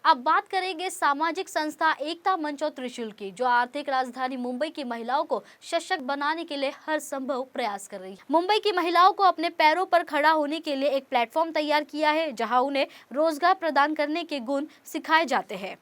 अब बात करेंगे सामाजिक संस्था एकता मंच और त्रिशूल की, जो आर्थिक राजधानी मुंबई की महिलाओं को सशक्त बनाने के लिए हर संभव प्रयास कर रही है। मुंबई की महिलाओं को अपने पैरों पर खड़ा होने के लिए एक प्लेटफॉर्म तैयार किया है, जहां उन्हें रोजगार प्रदान करने के गुण सिखाए जाते हैं।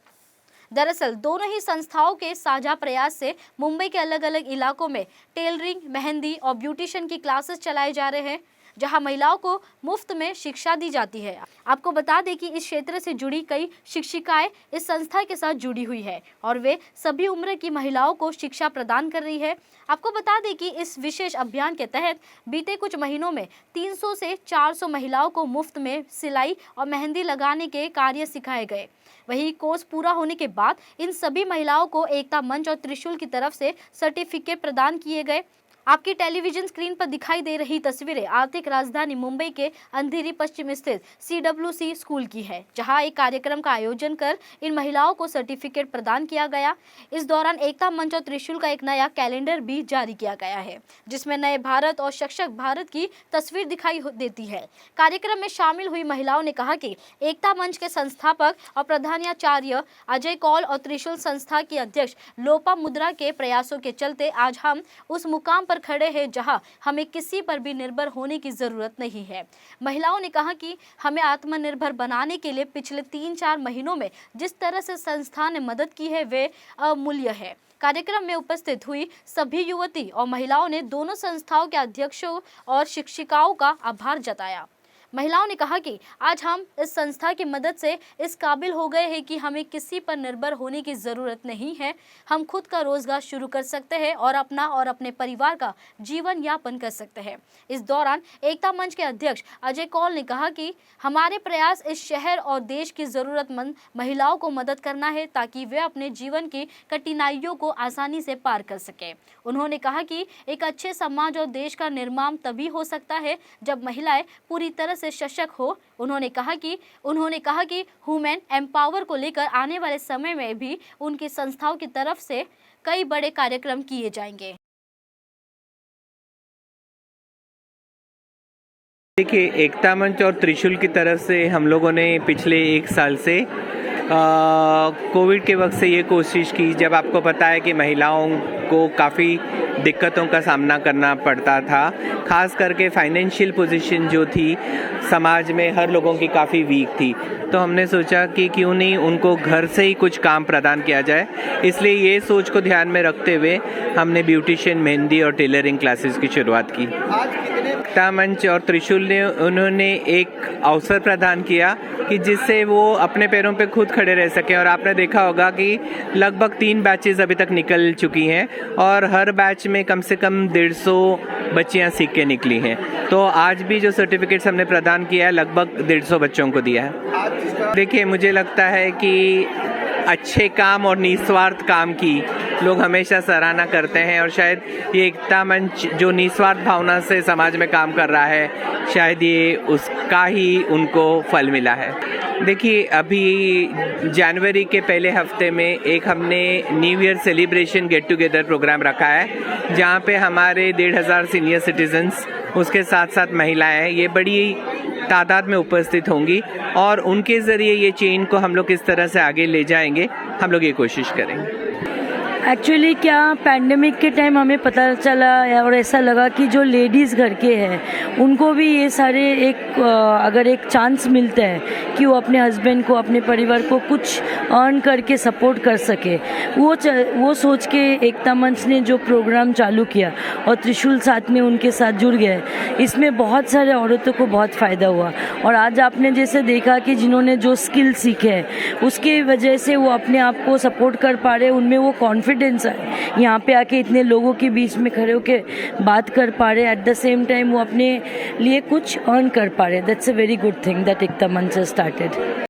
दरअसल दोनों ही संस्थाओं के साझा प्रयास से मुंबई के अलग अलग इलाकों में टेलरिंग, मेहंदी और ब्यूटिशियन की क्लासेस चलाए जा रहे हैं, जहां महिलाओं को मुफ्त में शिक्षा दी जाती है। आपको बता दें कि इस क्षेत्र से जुड़ी कई शिक्षिकाएं इस संस्था के साथ जुड़ी हुई है और वे सभी उम्र की महिलाओं को शिक्षा प्रदान कर रही है। आपको बता दें कि इस विशेष अभियान के तहत बीते कुछ महीनों में 300 से 400 महिलाओं को मुफ्त में सिलाई और मेहंदी लगाने के कार्य सिखाए गए। वही कोर्स पूरा होने के बाद इन सभी महिलाओं को एकता मंच और त्रिशूल की तरफ से सर्टिफिकेट प्रदान किए गए। आपकी टेलीविजन स्क्रीन पर दिखाई दे रही तस्वीरें आर्थिक राजधानी मुंबई के अंधेरी पश्चिम स्थित CWC स्कूल की है, जहां एक कार्यक्रम का आयोजन कर इन महिलाओं को सर्टिफिकेट प्रदान किया गया। इस दौरान एकता मंच और त्रिशूल का एक नया कैलेंडर भी जारी किया गया है, जिसमें नए भारत और सशक्त भारत की तस्वीर दिखाई देती है। कार्यक्रम में शामिल हुई महिलाओं ने कहा कि एकता मंच के संस्थापक और प्रधानाचार्य अजय कौल और त्रिशूल संस्था की अध्यक्ष लोपा मुद्रा के प्रयासों के चलते आज हम उस मुकाम पर खड़े हैं जहां हमें किसी पर भी निर्भर होने की जरूरत नहीं है। महिलाओं ने कहा कि हमें आत्मनिर्भर बनाने के लिए पिछले 3-4 महीनों में जिस तरह से संस्था ने मदद की है वे अमूल्य है। कार्यक्रम में उपस्थित हुई सभी युवती और महिलाओं ने दोनों संस्थाओं के अध्यक्षों और शिक्षिकाओं का आभार जताया। महिलाओं ने कहा कि आज हम इस संस्था की मदद से इस काबिल हो गए हैं कि हमें किसी पर निर्भर होने की ज़रूरत नहीं है। हम खुद का रोजगार शुरू कर सकते हैं और अपना और अपने परिवार का जीवन यापन कर सकते हैं। इस दौरान एकता मंच के अध्यक्ष अजय कौल ने कहा कि हमारे प्रयास इस शहर और देश की ज़रूरतमंद महिलाओं को मदद करना है, ताकि वे अपने जीवन की कठिनाइयों को आसानी से पार कर सकें। उन्होंने कहा कि एक अच्छे समाज और देश का निर्माण तभी हो सकता है जब महिलाएं पूरी तरह से सशक्त हो। उन्होंने कहा कि वुमेन एम्पावर को लेकर आने वाले समय में भी उनकी संस्थाओं की तरफ से कई बड़े कार्यक्रम किए जाएंगे। देखिए, एकता मंच और त्रिशूल की तरफ से हम लोगों ने पिछले 1 साल से कोविड के वक्त से ये कोशिश की, जब आपको पता है कि महिलाओं को काफ़ी दिक्कतों का सामना करना पड़ता था, खास करके फाइनेंशियल पोजीशन जो थी समाज में हर लोगों की काफ़ी वीक थी। तो हमने सोचा कि क्यों नहीं उनको घर से ही कुछ काम प्रदान किया जाए। इसलिए ये सोच को ध्यान में रखते हुए हमने ब्यूटिशियन, मेहंदी और टेलरिंग क्लासेस की शुरुआत की। एकता मंच और त्रिशूल ने उन्होंने एक अवसर प्रदान किया कि जिससे वो अपने पैरों पे खुद खड़े रह सकें। और आपने देखा होगा कि लगभग 3 बैचेस अभी तक निकल चुकी हैं और हर बैच में कम से कम 150 बच्चियां सीख के निकली हैं। तो आज भी जो सर्टिफिकेट्स हमने प्रदान किया है, लगभग 150 बच्चों को दिया है। देखिए, मुझे लगता है कि अच्छे काम और निस्वार्थ काम की लोग हमेशा सराहना करते हैं, और शायद ये एकता मंच जो निस्वार्थ भावना से समाज में काम कर रहा है, शायद ये उसका ही उनको फल मिला है। देखिए, अभी जनवरी के पहले हफ्ते में एक हमने new year celebration get together program रखा है, जहाँ पे हमारे 1,500 सीनियर सिटीजन्स, उसके साथ साथ महिलाएं, ये बड़ी तादाद में उपस्थित होंगी और उनके ज़रिए ये चेन को हम लोग किस तरह से आगे ले जाएंगे, हम लोग ये कोशिश करेंगे। एक्चुअली क्या पैंडेमिक के टाइम हमें पता चला और ऐसा लगा कि जो लेडीज़ घर के हैं उनको भी ये सारे अगर एक चांस मिलता है कि वो अपने हस्बैंड को, अपने परिवार को कुछ अर्न करके सपोर्ट कर सके, वो सोच के एकता मंच ने जो प्रोग्राम चालू किया और त्रिशूल साथ में उनके साथ जुड़ गए, इसमें बहुत सारे औरतों को बहुत फ़ायदा हुआ। और आज आपने जैसे देखा कि जिन्होंने जो स्किल सीखे हैं उसके वजह से वो अपने आप को सपोर्ट कर पा रहे, उनमें वो कॉन्फिडेंस है, यहाँ पे आके इतने लोगों के बीच में खड़े होके बात कर पा रहे, एट द सेम टाइम वो अपने लिए कुछ अर्न कर पा रहे। That's a very good thing that Ekta Manch has started.